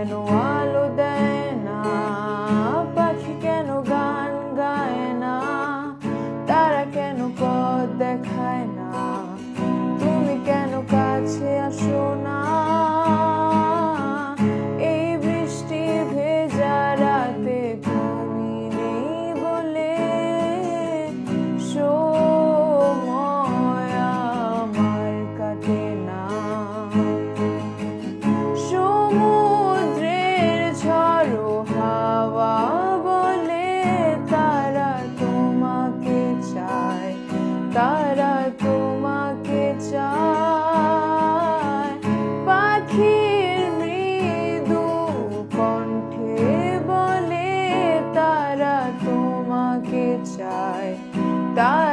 কেন আলো দেয় না, পাখি কেন গান গায় না, তারা কেন পথ দেখায় না, তুমি কেন কাছে আসো না। এই বৃষ্টি ভেজা রাতে তুমি নেই বলে সময় আমার কাটে না। সমুদ্রের ঝড়ো হাওয়া বলে তারা তোমাকে চায়, তারা তোমাকে চায়। পাখির মৃদু কণ্ঠে বলে তারা তোমাকে চায়, তারা